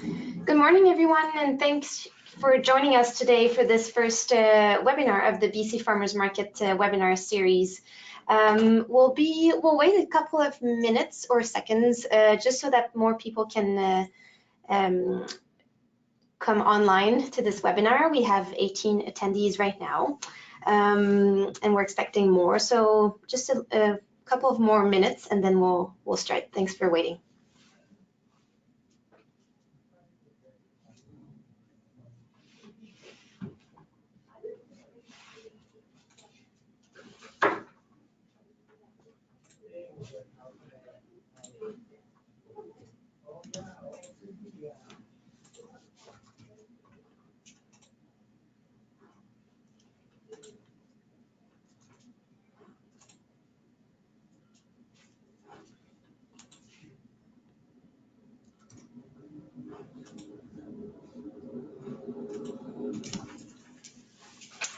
Good morning, everyone, and thanks for joining us today for this first webinar of the BC Farmers Market webinar series. We'll wait a couple of minutes or seconds just so that more people can come online to this webinar. We have 18 attendees right now, and we're expecting more. So just a couple of more minutes, and then we'll start. Thanks for waiting.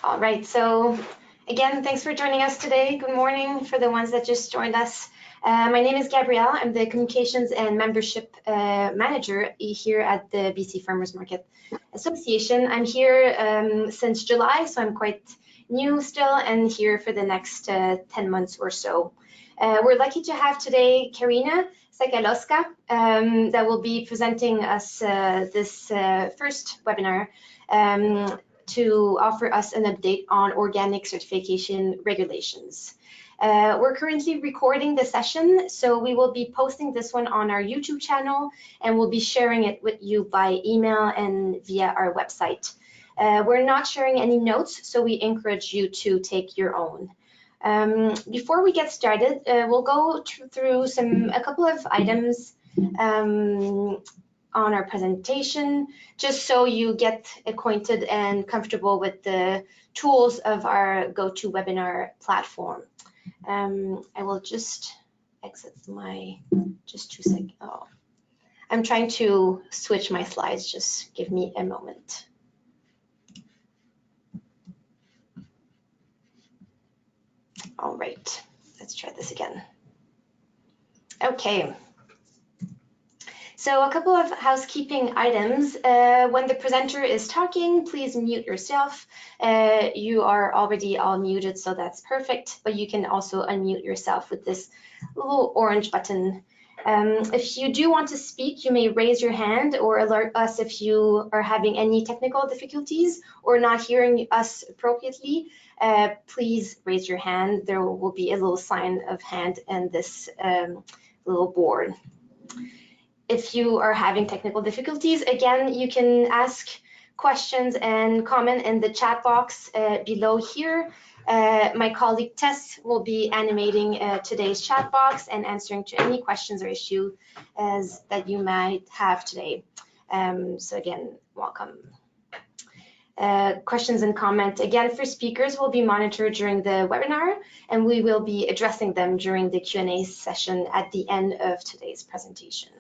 All right, so again, thanks for joining us today. Good morning for the ones that just joined us. My name is Gabrielle. I'm the Communications and Membership Manager here at the BC Farmers Market Association. I'm here since July, so I'm quite new still and here for the next 10 months or so. We're lucky to have today Karina Sakalauskas that will be presenting us this first webinar to offer us an update on organic certification regulations. We're currently recording the session, so we will be posting this one on our YouTube channel, and we'll be sharing it with you by email and via our website. We're not sharing any notes, so we encourage you to take your own. Before we get started, we'll go through a couple of items on our presentation, just so you get acquainted and comfortable with the tools of our GoToWebinar platform. I will just exit just 2 seconds. Oh, I'm trying to switch my slides, just give me a moment. All right, let's try this again. Okay. So a couple of housekeeping items. When the presenter is talking, please mute yourself. You are already all muted, so that's perfect, but you can also unmute yourself with this little orange button. If you do want to speak, you may raise your hand or alert us if you are having any technical difficulties or not hearing us appropriately. Please raise your hand. There will be a little sign of hand in this little board. If you are having technical difficulties, again, you can ask questions and comment in the chat box below here. My colleague Tess will be animating today's chat box and answering to any questions or issues that you might have today. So again, welcome. Questions and comment, again, for speakers will be monitored during the webinar, and we will be addressing them during the Q&A session at the end of today's presentation.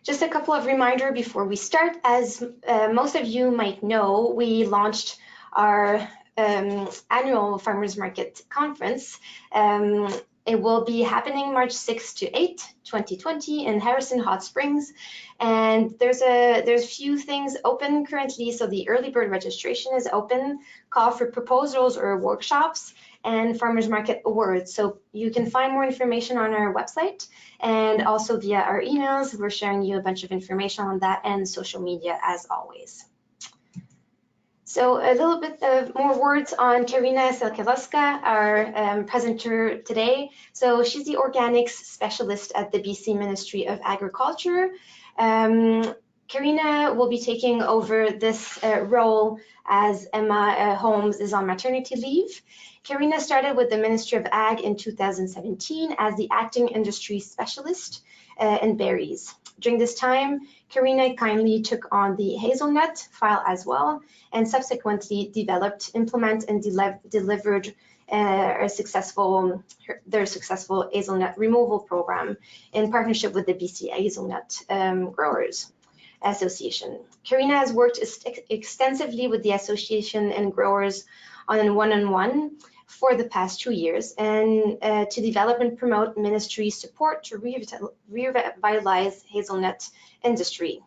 Just a couple of reminders before we start. As most of you might know, we launched our annual Farmers Market Conference. It will be happening March 6 to 8, 2020 in Harrison Hot Springs. And there's a few things open currently. So the early bird registration is open, call for proposals or workshops, and Farmers Market Awards. So you can find more information on our website and also via our emails. We're sharing you a bunch of information on that and social media as always. So a little bit of more words on Karina Sakalauskas, our presenter today. So she's the organics specialist at the BC Ministry of Agriculture. Karina will be taking over this role as Emma Holmes is on maternity leave. Karina started with the Ministry of Ag in 2017 as the acting industry specialist in berries. During this time, Karina kindly took on the hazelnut file as well, and subsequently developed, implemented, and delivered their successful hazelnut removal program in partnership with the BC Hazelnut Growers Association. Karina has worked extensively with the association and growers on a one-on-one for the past 2 years, and to develop and promote ministry support to revitalize hazelnut industry.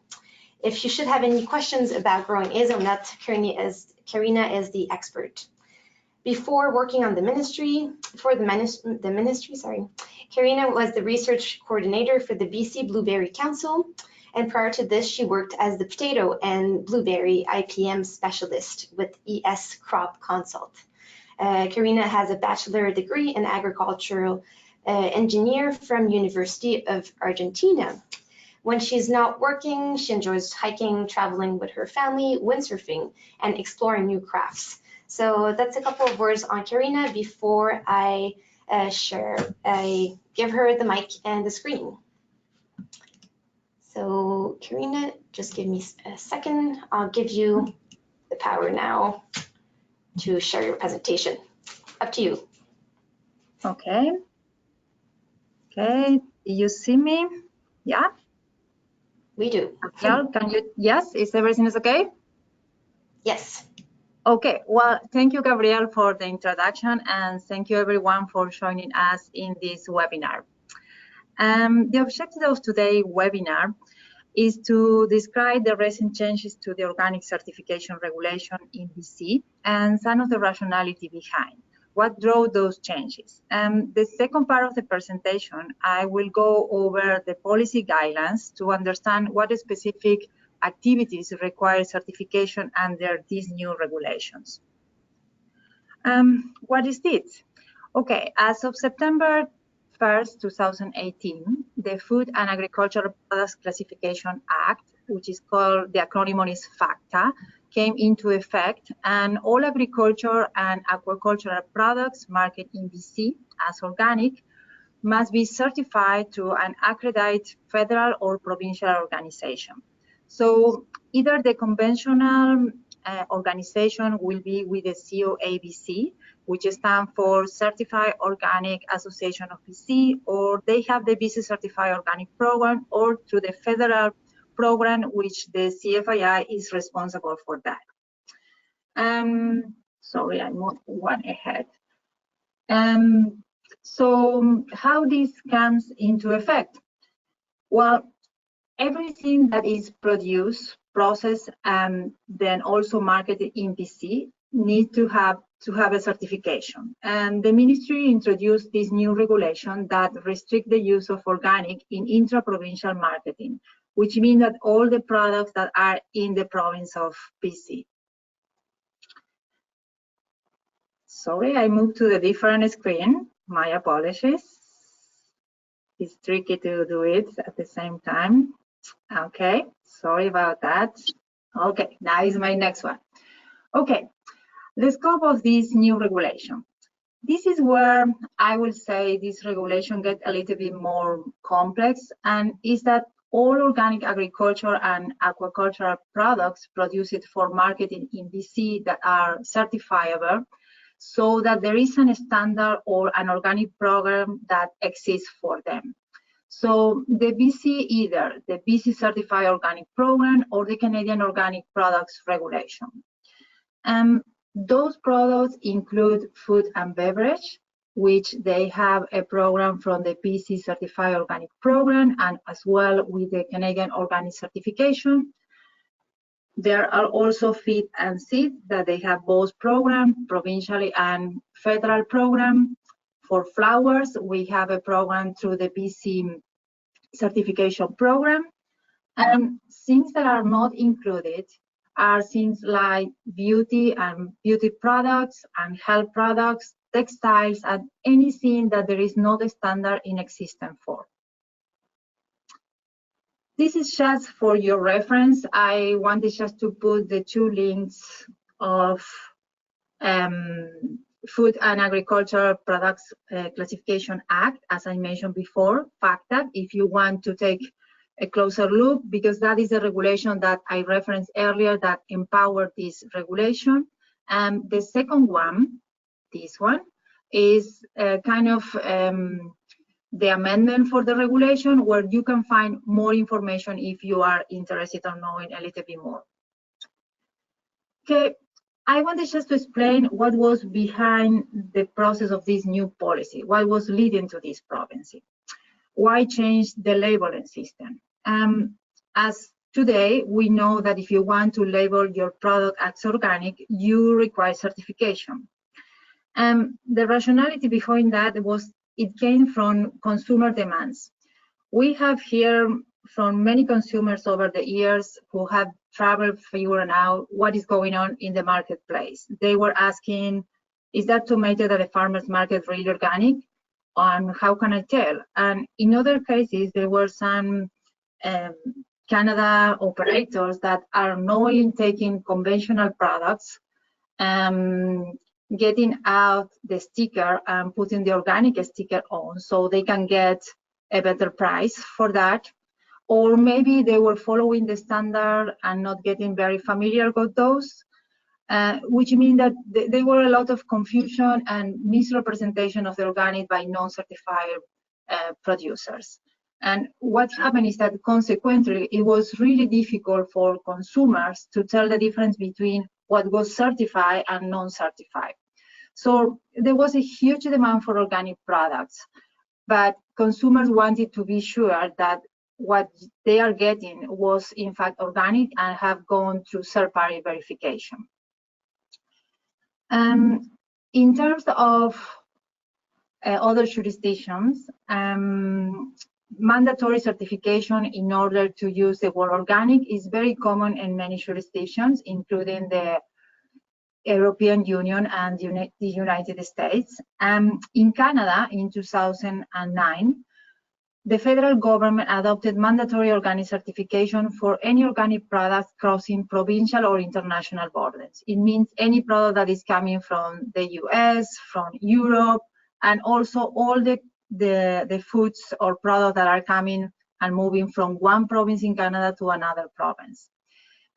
If you should have any questions about growing hazelnut, Karina is the expert. Before working on the ministry, Karina was the research coordinator for the BC Blueberry Council, and prior to this, she worked as the potato and blueberry IPM specialist with ES Crop Consult. Karina has a bachelor degree in agricultural engineer from Universidad of Argentina. When she's not working, she enjoys hiking, traveling with her family, windsurfing, and exploring new crafts. So that's a couple of words on Karina before I give her the mic and the screen. So Karina, just give me a second. I'll give you the power now to share your presentation. Up to you. Okay. Okay, you see me? Yeah? We do. Gabrielle, can you, yes, is everything is okay? Yes. Okay, well, thank you, Gabrielle, for the introduction, and thank you everyone for joining us in this webinar. The objective of today's webinar is to describe the recent changes to the organic certification regulation in BC and some of the rationality behind what drove those changes. The second part of the presentation, I will go over the policy guidelines to understand what specific activities require certification under these new regulations. What is this? Okay, as of September 1st, 2018, the Food and Agricultural Products Classification Act, which is called, the acronym is FACTA, came into effect, and all agriculture and aquacultural products marketed in BC as organic must be certified to an accredited federal or provincial organization. So either the conventional organization will be with the COABC, which stands for Certified Organic Association of BC, or they have the BC Certified Organic Program, or through the federal program, which the CFII is responsible for that. Sorry, I moved one ahead. So how this comes into effect? Well, everything that is produced, processed, and then also marketed in BC needs to have a certification. And the ministry introduced this new regulation that restrict the use of organic in intra-provincial marketing, which means that all the products that are in the province of BC. Sorry, I moved to the different screen. My apologies. It's tricky to do it at the same time. Okay, sorry about that. Okay, now is my next one. Okay, the scope of this new regulation. This is where I will say this regulation gets a little bit more complex, and is that all organic agriculture and aquacultural products produced for marketing in BC that are certifiable, so that there is a standard or an organic program that exists for them. So the BC, either the BC Certified Organic Program or the Canadian Organic Products Regulation. Those products include food and beverage, which they have a program from the BC Certified Organic Program and as well with the Canadian Organic Certification. There are also feed and seed that they have both programs, provincially and federal program. For flowers, we have a program through the BC certification program. And things that are not included are things like beauty and beauty products and health products, textiles, and anything that there is not a standard in existence for. This is just for your reference. I wanted just to put the two links of Food and Agricultural Products Classification Act, as I mentioned before, FACTA, if you want to take a closer look, because that is a regulation that I referenced earlier that empowered this regulation. And the second one, this one, is kind of the amendment for the regulation, where you can find more information if you are interested in knowing a little bit more. Okay, I wanted just to explain what was behind the process of this new policy, what was leading to this province. Why change the labeling system? As today, we know that if you want to label your product as organic, you require certification. The rationality behind that was it came from consumer demands. We have here from many consumers over the years who have traveled figuring out what is going on in the marketplace. They were asking, is that tomato at the farmer's market really organic? And how can I tell? And in other cases, there were some Canada operators that are knowingly taking conventional products, getting out the sticker and putting the organic sticker on so they can get a better price for that. Or maybe they were following the standard and not getting very familiar with those, which means that there were a lot of confusion and misrepresentation of the organic by non-certified producers. And what happened is that consequently, it was really difficult for consumers to tell the difference between what was certified and non-certified. So there was a huge demand for organic products, but consumers wanted to be sure that what they are getting was in fact organic and have gone through third-party verification. In terms of other jurisdictions, mandatory certification in order to use the word organic is very common in many jurisdictions, including the European Union and the United States. In Canada, in 2009, the federal government adopted mandatory organic certification for any organic product crossing provincial or international borders. It means any product that is coming from the US, from Europe, and also all the foods or products that are coming and moving from one province in Canada to another province.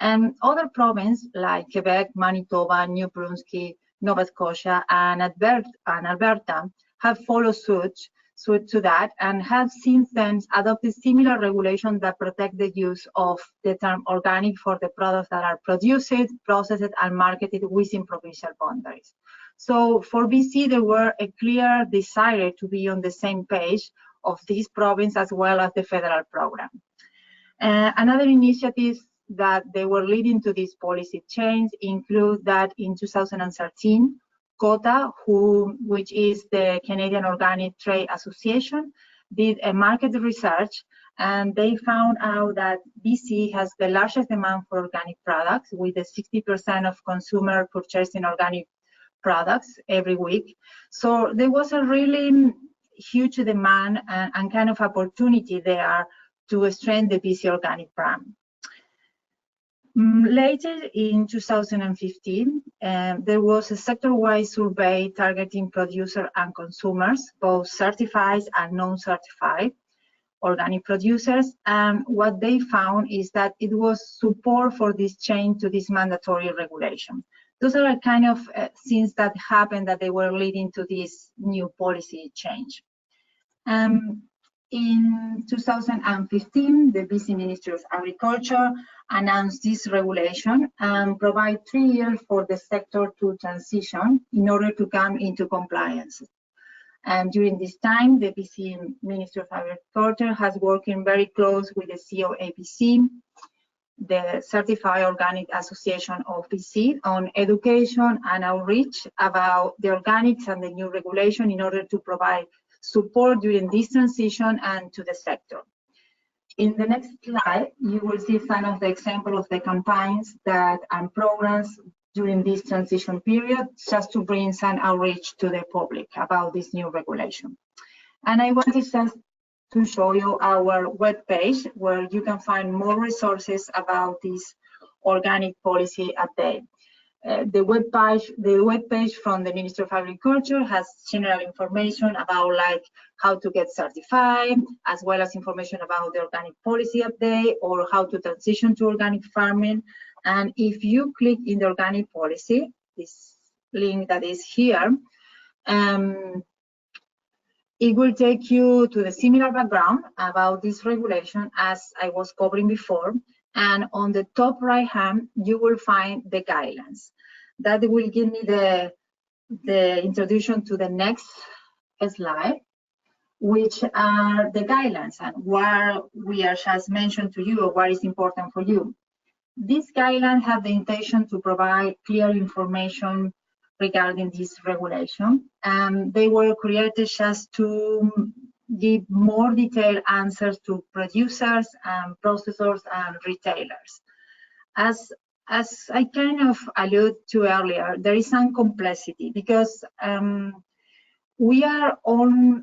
And other provinces like Quebec, Manitoba, New Brunswick, Nova Scotia, and Alberta have followed suit to that and have since then adopted similar regulations that protect the use of the term organic for the products that are produced, processed, and marketed within provincial boundaries. So for BC, there were a clear desire to be on the same page of this province as well as the federal program. Another initiative that they were leading to this policy change include that in 2013, COTA, which is the Canadian Organic Trade Association, did a market research, and they found out that BC has the largest demand for organic products, with a 60% of consumer purchasing organic products every week. So there was a really huge demand and kind of opportunity there to strengthen the BC organic brand. Later in 2015, there was a sector-wide survey targeting producers and consumers, both certified and non-certified organic producers. And what they found is that it was support for this change to this mandatory regulation. Those are kind of things that happened that they were leading to this new policy change. In 2015, the BC Ministry of Agriculture announced this regulation and provide 3 years for the sector to transition in order to come into compliance. And during this time, the BC Ministry of Agriculture has working very close with the COABC, the Certified Organic Association of BC, on education and outreach about the organics and the new regulation in order to provide support during this transition and to the sector. In the next slide, you will see some of the examples of the campaigns and programs during this transition period, just to bring some outreach to the public about this new regulation. And I wanted just to show you our webpage, where you can find more resources about this organic policy update. The webpage from the Ministry of Agriculture has general information about like how to get certified, as well as information about the organic policy update or how to transition to organic farming. And if you click in the organic policy, this link that is here, it will take you to the similar background about this regulation as I was covering before. And on the top right hand, you will find the guidelines. that will give me the introduction to the next slide, which are the guidelines and what we are just mentioned to you, or what is important for you. These guidelines have the intention to provide clear information regarding this regulation, and they were created just to give more detailed answers to producers and processors and retailers. As I kind of alluded to earlier, there is some complexity because we are only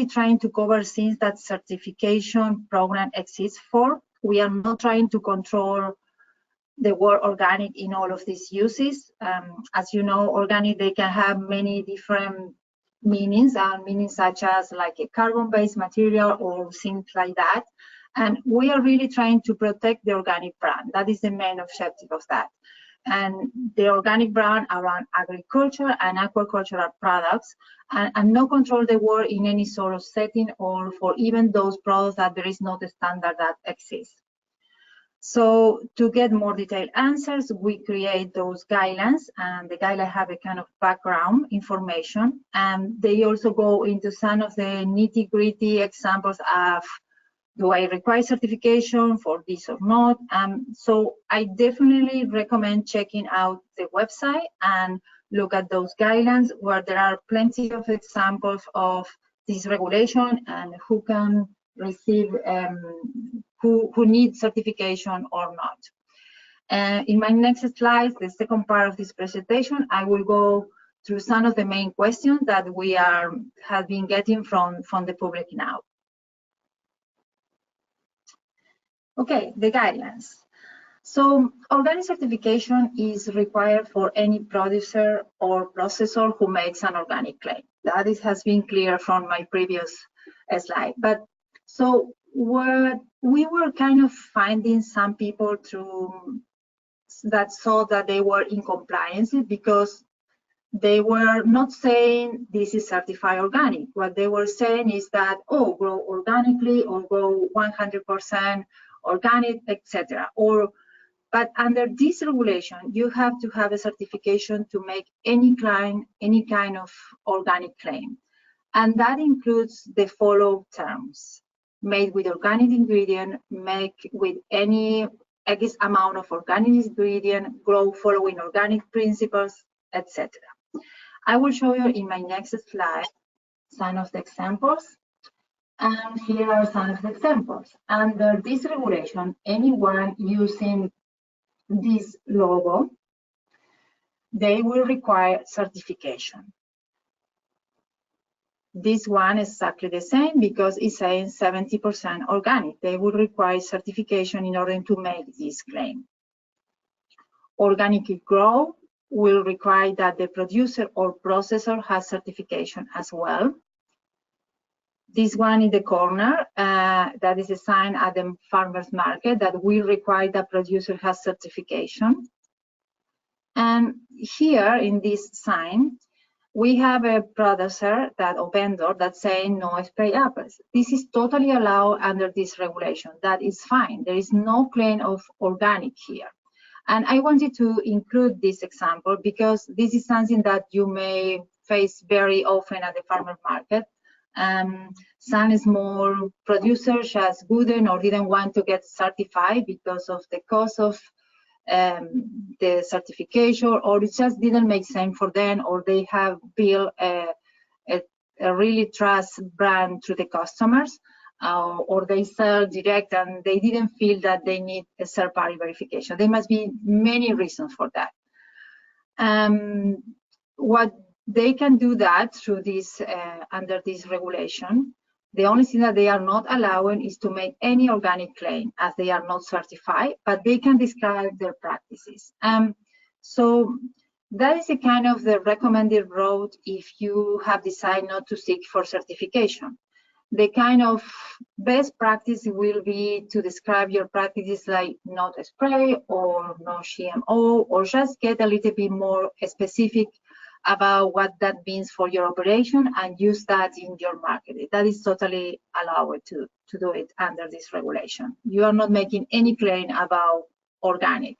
trying to cover things that certification program exists for. We are not trying to control the word organic in all of these uses. As you know, organic, they can have many different meanings, and meanings such as like a carbon-based material or things like that. And we are really trying to protect the organic brand. That is the main objective of that. And the organic brand around agriculture and aquacultural products, and not control the word in any sort of setting, or for even those products that there is not a standard that exists. So to get more detailed answers, we create those guidelines, and the guidelines have a kind of background information, and they also go into some of the nitty-gritty examples of, do I require certification for this or not? So I definitely recommend checking out the website and look at those guidelines, where there are plenty of examples of this regulation and who can receive, who needs certification or not. In my next slide, the second part of this presentation, I will go through some of the main questions that we have been getting from the public now. Okay, the guidelines. So organic certification is required for any producer or processor who makes an organic claim. That has been clear from my previous slide. But so what we were kind of finding some people that saw that they were in compliance because they were not saying this is certified organic. What they were saying is that, oh, grow organically or grow 100% organic, etc. But under this regulation, you have to have a certification to make any kind of organic claim. And that includes the following terms: made with organic ingredient, make with any X amount of organic ingredient, grow following organic principles, etc. I will show you in my next slide some of the examples. And here are some of the examples. Under this regulation, anyone using this logo, they will require certification. This one is exactly the same because it's saying 70% organic. They will require certification in order to make this claim. Organic grow will require that the producer or processor has certification as well. This one in the corner, that is a sign at the farmer's market that will require that producer has certification. And here in this sign, we have a producer or vendor that's saying no spray apples. This is totally allowed under this regulation. That is fine. There is no claim of organic here. And I wanted to include this example because this is something that you may face very often at the farmer's market. Some small producers just wouldn't or didn't want to get certified because of the cost of the certification, or it just didn't make sense for them, or they have built a really trust brand to the customers, or they sell direct and they didn't feel that they need a third-party verification. There must be many reasons for that. What they can do that through this, under this regulation. The only thing that they are not allowing is to make any organic claim, as they are not certified, but they can describe their practices. So that is a kind of the recommended route if you have decided not to seek for certification. The kind of best practice will be to describe your practices like not spray or no GMO, or just get a little bit more specific about what that means for your operation and use that in your market. That is totally allowed to do it under this regulation. You are not making any claim about organic.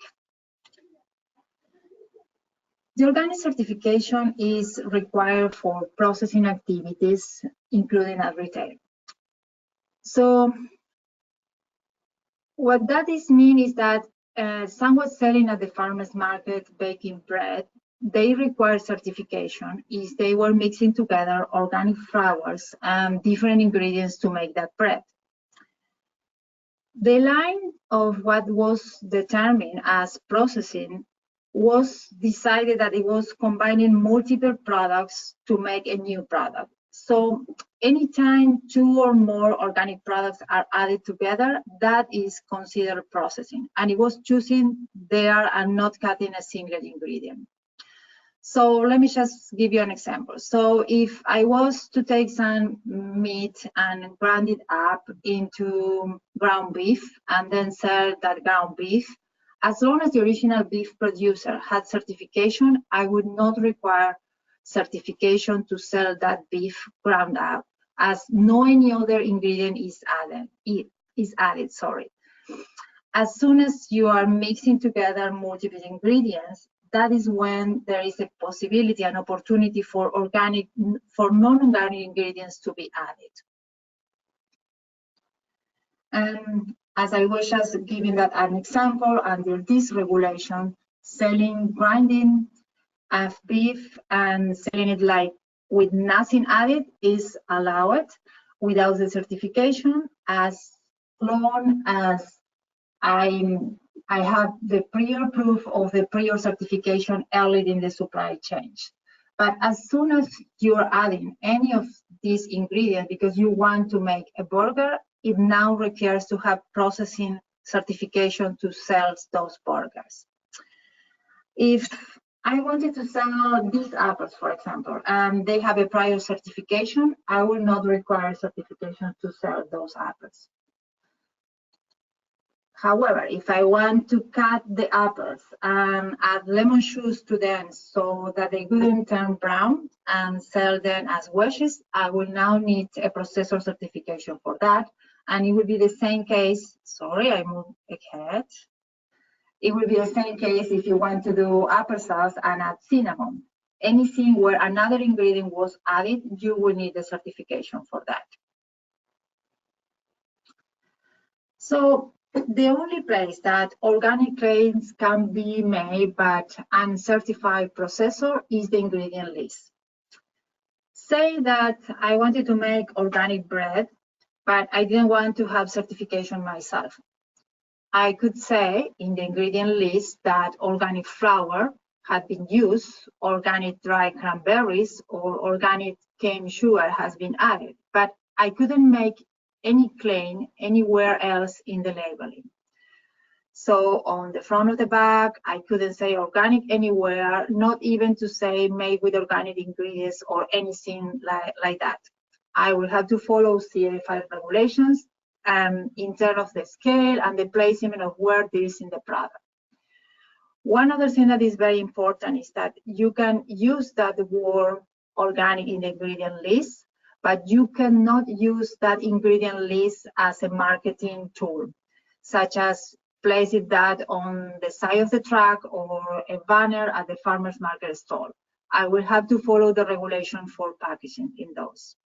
The organic certification is required for processing activities, including at retail. So what that mean is that someone selling at the farmer's market baking bread, they require certification if they were mixing together organic flours and different ingredients to make that bread. The line of what was determined as processing was decided that it was combining multiple products to make a new product. So anytime 2 or more organic products are added together, that is considered processing. And it was choosing there and not cutting a single ingredient. So let me just give you an example. So if I was to take some meat and grind it up into ground beef and then sell that ground beef, as long as the original beef producer had certification, I would not require certification to sell that beef ground up, as no any other ingredient is added. As soon as you are mixing together multiple ingredients, that is when there is a possibility, an opportunity for non-organic ingredients to be added. And as I was just giving that an example, under this regulation, selling grinding of beef and selling it like with nothing added is allowed without the certification, as long as I have the prior proof of the prior certification early in the supply chain. But as soon as you're adding any of these ingredients because you want to make a burger, it now requires to have processing certification to sell those burgers. If I wanted to sell these apples, for example, and they have a prior certification, I will not require certification to sell those apples. However, if I want to cut the apples and add lemon juice to them so that they wouldn't turn brown and sell them as wedges, I will now need a processor certification for that. And it will be the same case, sorry, I moved ahead. It will be the same case if you want to do applesauce and add cinnamon. Anything where another ingredient was added, you will need a certification for that. So the only place that organic claims can be made but uncertified processor is the ingredient list. Say that I wanted to make organic bread, but I didn't want to have certification myself. I could say in the ingredient list that organic flour had been used, organic dry cranberries, or organic cane sugar has been added, but I couldn't make any claim anywhere else in the labeling. So on the front of the bag, I couldn't say organic anywhere, not even to say made with organic ingredients or anything like that. I will have to follow CA5 regulations in terms of the scale and the placement of where this is in the product. One other thing that is very important is that you can use that word organic in the ingredient list, but you cannot use that ingredient list as a marketing tool, such as placing that on the side of the truck or a banner at the farmer's market stall. I will have to follow the regulation for packaging in those.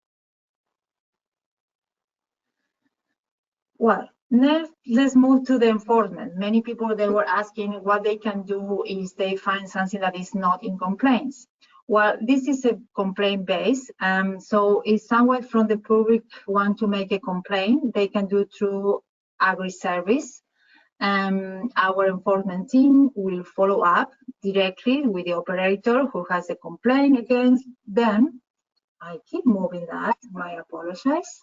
Well, next, let's move to the enforcement. Many people, they were asking what they can do if they find something that is not in complaints. Well, this is a complaint base. So if someone from the public want to make a complaint, they can do through agri-service. Our enforcement team will follow up directly with the operator who has a complaint against them. I keep moving that, I apologize.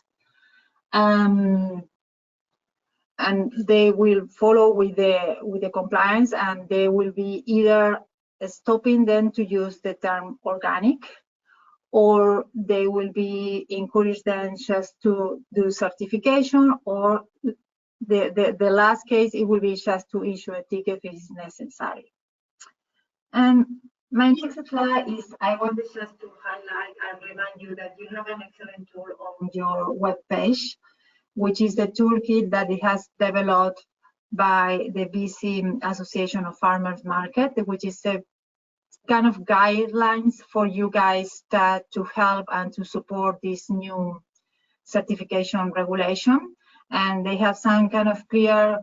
And they will follow with the compliance, and they will be either stopping them to use the term organic, or they will be encourage them just to do certification, or the last case, it will be just to issue a ticket if it's necessary. And my next slide is, I wanted just to highlight and remind you that you have an excellent tool on your web page, which is the toolkit that it has developed by the BC Association of Farmers Market, which is a kind of guidelines for you guys to help and to support this new certification regulation. And they have some kind of clear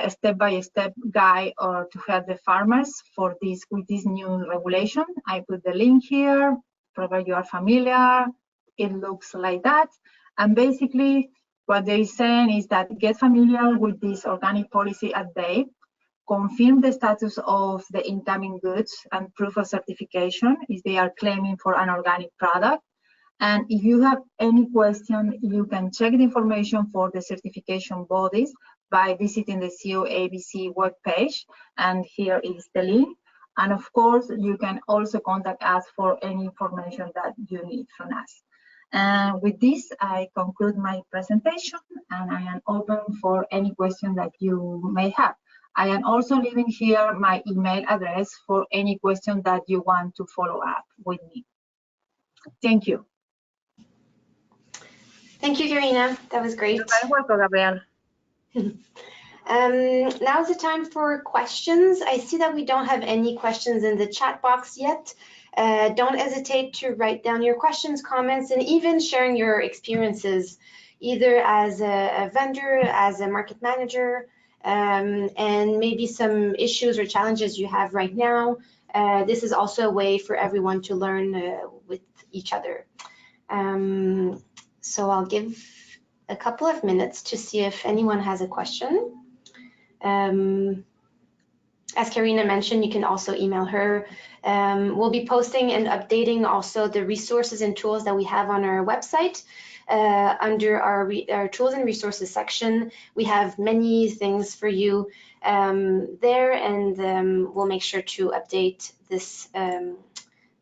step-by-step guide or to help the farmers for this with this new regulation. I put the link here, probably you are familiar. It looks like that. And basically what they're saying is that get familiar with this organic policy update, confirm the status of the incoming goods and proof of certification if they are claiming for an organic product. And if you have any question, you can check the information for the certification bodies by visiting the COABC webpage. And here is the link. And of course, you can also contact us for any information that you need from us. And with this, I conclude my presentation, and I am open for any question that you may have. I am also leaving here my email address for any question that you want to follow up with me. Thank you. Thank you, Karina. That was great. You're very welcome, Gabriel. Now is the time for questions. I see that we don't have any questions in the chat box yet. Don't hesitate to write down your questions, comments, and even sharing your experiences, either as a vendor, as a market manager, and maybe some issues or challenges you have right now. This is also a way for everyone to learn with each other. So I'll give a couple of minutes to see if anyone has a question. As Karina mentioned, you can also email her. We'll be posting and updating also the resources and tools that we have on our website. Under our tools and resources section, we have many things for you there, and we'll make sure to update this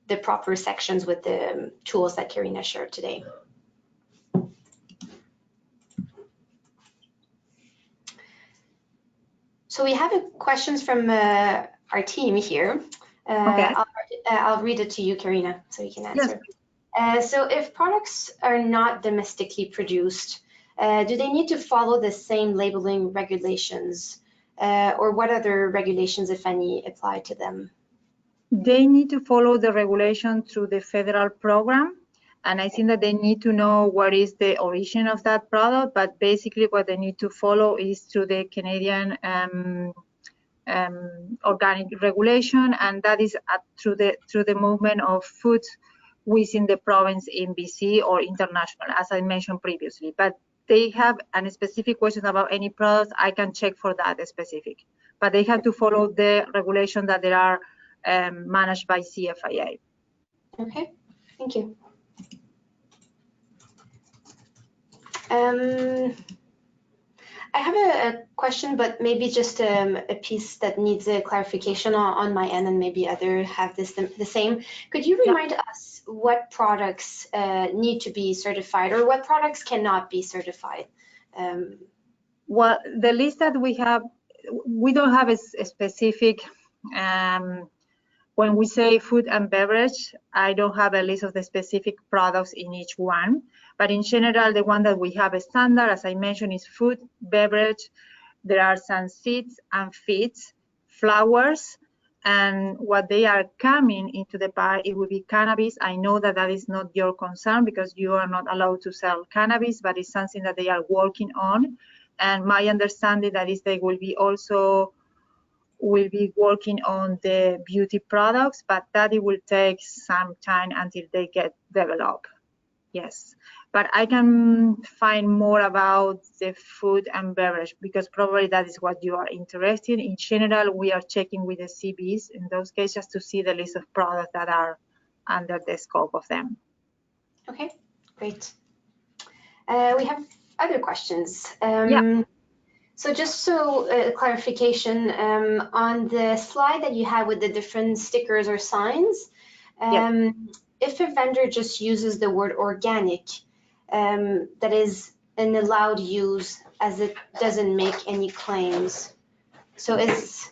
the proper sections with the tools that Karina shared today. So we have questions from our team here. Okay. I'll read it to you, Karina, so you can answer. Yes. So if products are not domestically produced, do they need to follow the same labeling regulations, or what other regulations, if any, apply to them? They need to follow the regulation through the federal program. And I think that they need to know what is the origin of that product, but basically what they need to follow is through the Canadian organic regulation, and that is through the movement of food within the province in BC or international, as I mentioned previously. But they have a specific question about any products, I can check for that specific. But they have to follow the regulation that they are managed by CFIA. Okay, thank you. I have a question, but maybe just a piece that needs a clarification on my end, and maybe others have the same. Could you remind us what products need to be certified, or what products cannot be certified? Well, the list that we have, we don't have a specific, when we say food and beverage, I don't have a list of the specific products in each one. But in general, the one that we have a standard, as I mentioned, is food, beverage. There are some seeds and feeds, flowers, and what they are coming into the pie, it will be cannabis. I know that that is not your concern because you are not allowed to sell cannabis, but it's something that they are working on. And my understanding that is they will be working on the beauty products, but that it will take some time until they get developed. Yes, but I can find more about the food and beverage because probably that is what you are interested in. In general, we are checking with the CBs in those cases to see the list of products that are under the scope of them. Okay, great. We have other questions. So just clarification, on the slide that you have with the different stickers or signs, if a vendor just uses the word organic, that is an allowed use as it doesn't make any claims. So if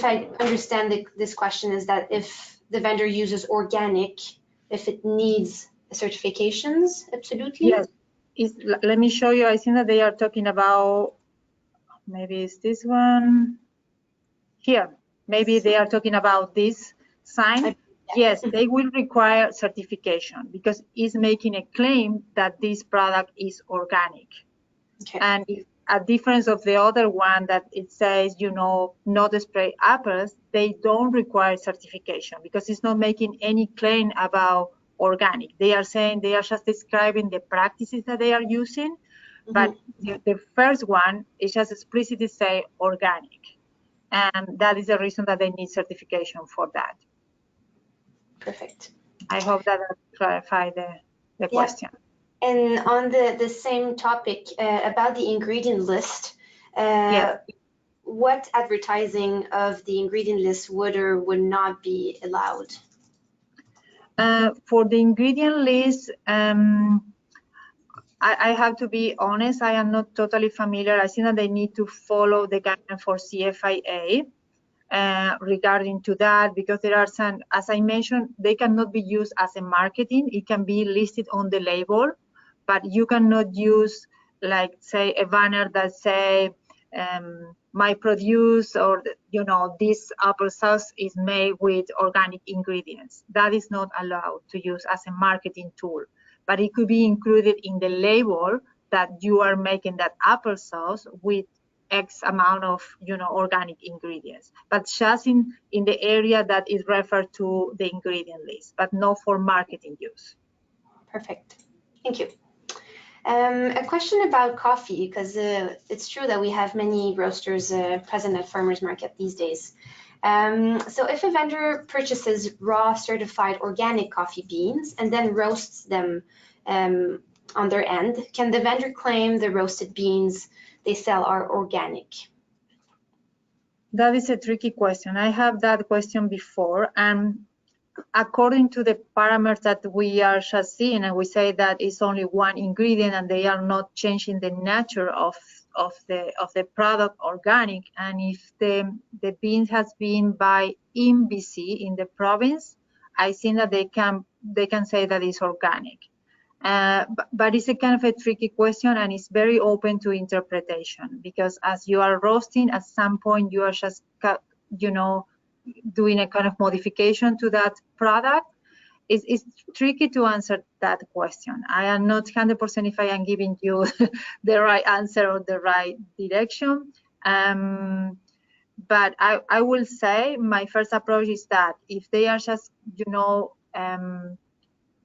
I understand this question is that if the vendor uses organic, if it needs certifications, absolutely? Yes. Let me show you. I think that they are talking about, maybe it's this one here. Maybe they are talking about this sign, yes, they will require certification because it's making a claim that this product is organic. Okay. And if, a difference of the other one that it says, you know, not spray apples, they don't require certification because it's not making any claim about organic. They are saying they are just describing the practices that they are using, but the first one is just explicitly say organic. And that is the reason that they need certification for that. Perfect. I hope that clarified the question. And on the same topic about the ingredient list, Yes. what advertising of the ingredient list would or would not be allowed? For the ingredient list, I have to be honest, I am not totally familiar. I think that they need to follow the guideline for CFIA regarding to that, because there are some, as I mentioned, they cannot be used as a marketing. It can be listed on the label, but you cannot use, like, say, a banner that say, my produce, or, you know, this applesauce is made with organic ingredients. That is not allowed to use as a marketing tool, but it could be included in the label that you are making that applesauce with X amount of, you know, organic ingredients, but just in the area that is referred to the ingredient list, but not for marketing use. Perfect. Thank you. A question about coffee, because it's true that we have many roasters present at farmers market these days. So if a vendor purchases raw certified organic coffee beans and then roasts them on their end, can the vendor claim the roasted beans they sell are organic? That is a tricky question. I have that question before, and according to the parameters that we are just seeing, and we say that it's only one ingredient and they are not changing the nature of the product organic, and if the bean has been by in BC, in the province, I think that they can say that it's organic. But it's a kind of a tricky question, and it's very open to interpretation, because as you are roasting, at some point you are just, you know, doing a kind of modification to that product. It's tricky to answer that question. I am not 100% if I am giving you the right answer or the right direction. But I will say my first approach is that if they are just, you know,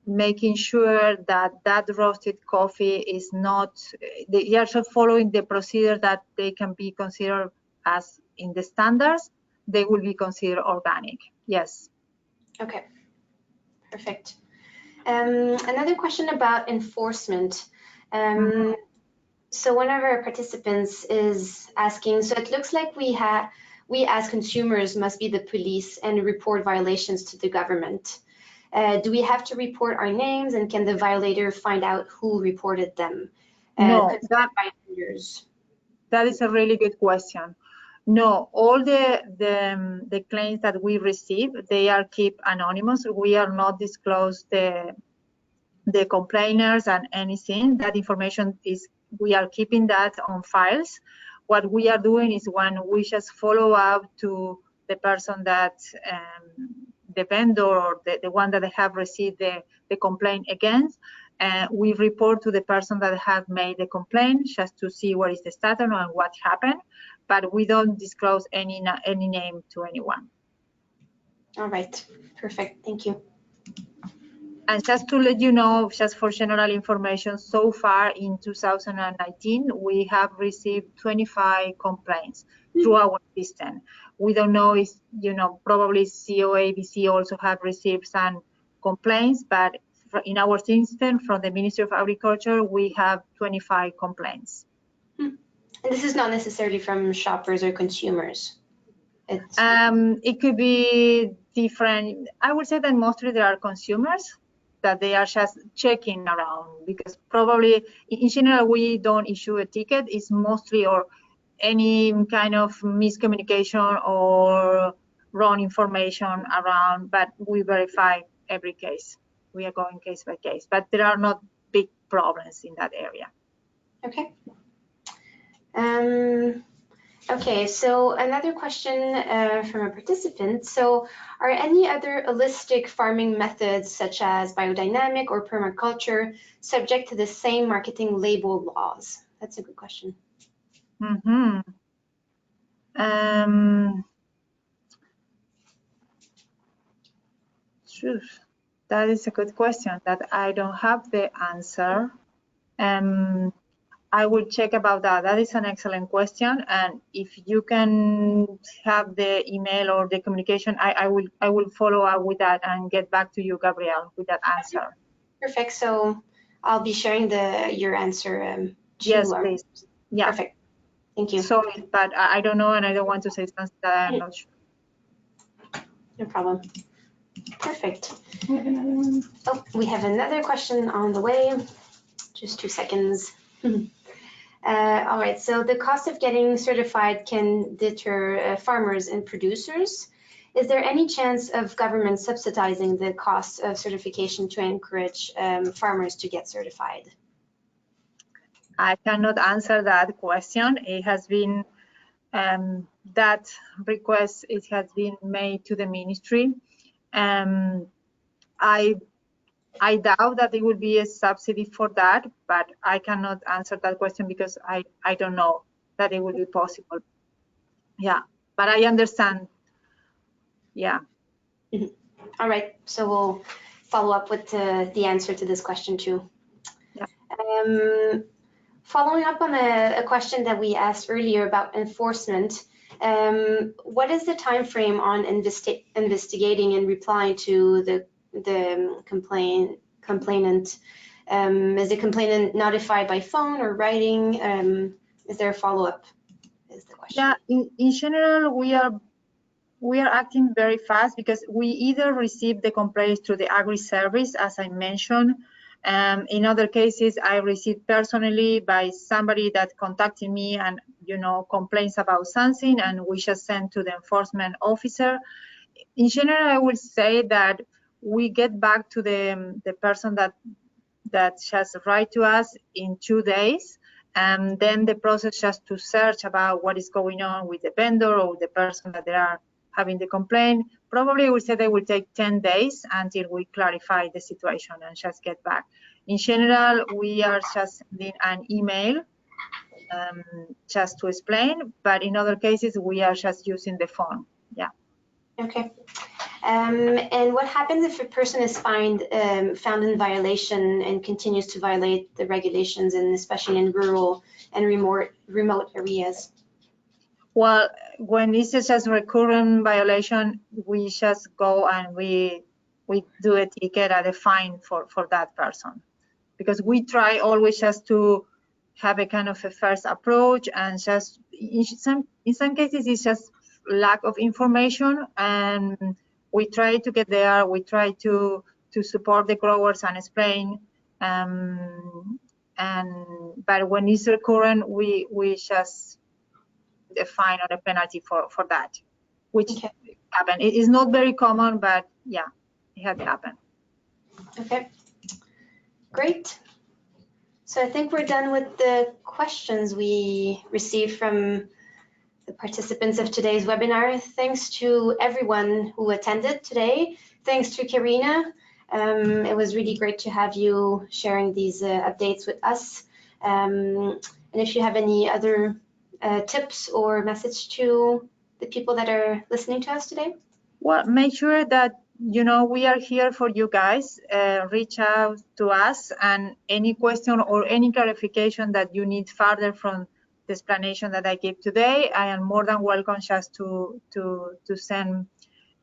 making sure that that roasted coffee is not, they are just following the procedure that they can be considered as in the standards, they will be considered organic. Yes. Okay, perfect. Another question about enforcement. So one of our participants is asking, so it looks like we as consumers must be the police and report violations to the government. Do we have to report our names, and can the violator find out who reported them? No, that is a really good question. No, all the claims that we receive, they are kept anonymous. We are not disclose the complainers and anything. That information is, we are keeping that on files. What we are doing is, when we just follow up to the person that the vendor or the one that have received the complaint against, we report to the person that have made the complaint just to see what is the status and what happened, but we don't disclose any name to anyone. All right, perfect, thank you. And just to let you know, just for general information, so far in 2019, we have received 25 complaints through our system. We don't know if, you know, probably COABC also have received some complaints, but in our system from the Ministry of Agriculture, we have 25 complaints. And this is not necessarily from shoppers or consumers? It could be different. I would say that mostly there are consumers that they are just checking around, because probably in general we don't issue a ticket. It's mostly or any kind of miscommunication or wrong information around, but we verify every case. We are going case by case, but there are not big problems in that area. Okay. Okay, so another question from a participant. So are any other holistic farming methods such as biodynamic or permaculture subject to the same marketing label laws? That's a good question. Mm-hmm. Sure. That is a good question that I don't have the answer. I will check about that. That is an excellent question. And if you can have the email or the communication, I will follow up with that and get back to you, Gabrielle, with that answer. Perfect. So I'll be sharing your answer to yes, please. Yeah. Perfect. Thank you. Sorry, but I don't know, and I don't want to say something that I'm not sure. No problem. Perfect. Oh, we have another question on the way. Just 2 seconds. All right, so the cost of getting certified can deter farmers and producers. Is there any chance of government subsidizing the cost of certification to encourage farmers to get certified? I cannot answer that question. It has been that request. It has been made to the ministry. I doubt that there will be a subsidy for that, but I cannot answer that question because I don't know that it will be possible. Yeah, but I understand. Yeah. Mm-hmm. All right, so we'll follow up with the answer to this question too. Yeah. Following up on a question that we asked earlier about enforcement, what is the time frame on investigating and replying to the complainant? Is the complainant notified by phone or writing? Is there a follow-up? Is the question. Yeah, in general, we are acting very fast because we either receive the complaints through the agri service, as I mentioned. In other cases, I received personally by somebody that contacted me and complains about something, and we just send to the enforcement officer. In general, I would say that we get back to the person that just write to us in 2 days, and then the process just to search about what is going on with the vendor or the person that they are having the complaint. Probably we say they will take 10 days until we clarify the situation and just get back. In general, we are just sending an email just to explain, but in other cases, we are just using the phone. Yeah. Okay. And what happens if a person is found in violation and continues to violate the regulations, and especially in rural and remote areas? Well, when it's just recurrent violation, we just go and we do a ticket and a fine for that person, because we try always just to have a kind of a first approach, and just in some cases it's just lack of information, and we try to get there. We try to support the growers and explain. But when it's recurrent, we just a fine or a penalty for that, which happen. It is not very common, but yeah, it had happened. Okay, great. So I think we're done with the questions we received from the participants of today's webinar. Thanks to everyone who attended today. Thanks to Karina. It was really great to have you sharing these updates with us. And if you have any other tips or message to the people that are listening to us today? Well, make sure that we are here for you guys. Reach out to us, and any question or any clarification that you need further from the explanation that I gave today, I am more than welcome just to send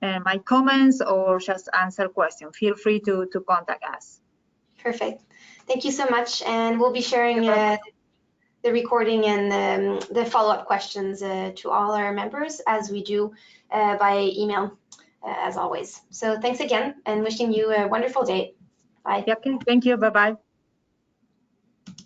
my comments or just answer questions. Feel free to contact us. Perfect. Thank you so much, and we'll be sharing the recording and the follow-up questions to all our members, as we do by email, as always. So thanks again, and wishing you a wonderful day. Bye. Okay, thank you. Bye-bye.